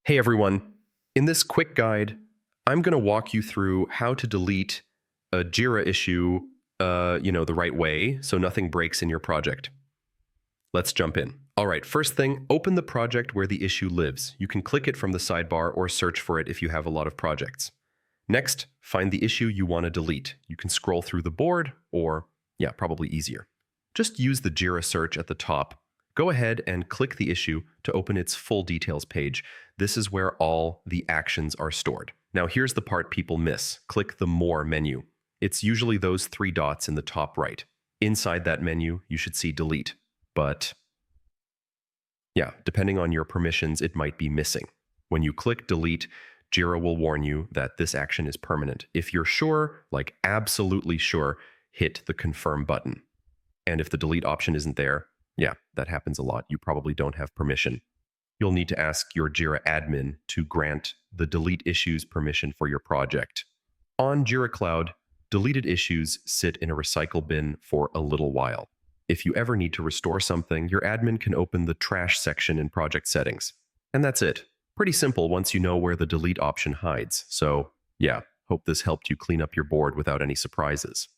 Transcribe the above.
Hey everyone, in this quick guide, I'm going to walk you through how to delete a Jira issue, the right way so nothing breaks in your project. Let's jump in. All right, first thing, open the project where the issue lives. You can click it from the sidebar or search for it if you have a lot of projects. Next, find the issue you want to delete. You can scroll through the board or, probably easier. Just use the Jira search at the top. Go ahead and click the issue to open its full details page. This is where all the actions are stored. Now here's the part people miss. Click the More menu. It's usually those three dots in the top right. Inside that menu, you should see Delete. But depending on your permissions, it might be missing. When you click Delete, Jira will warn you that this action is permanent. If you're sure, like absolutely sure, hit the Confirm button. And if the delete option isn't there, that happens a lot. You probably don't have permission. You'll need to ask your Jira admin to grant the delete issues permission for your project. On Jira Cloud, deleted issues sit in a recycle bin for a little while. If you ever need to restore something, your admin can open the trash section in project settings. And that's it. Pretty simple once you know where the delete option hides. So, hope this helped you clean up your board without any surprises.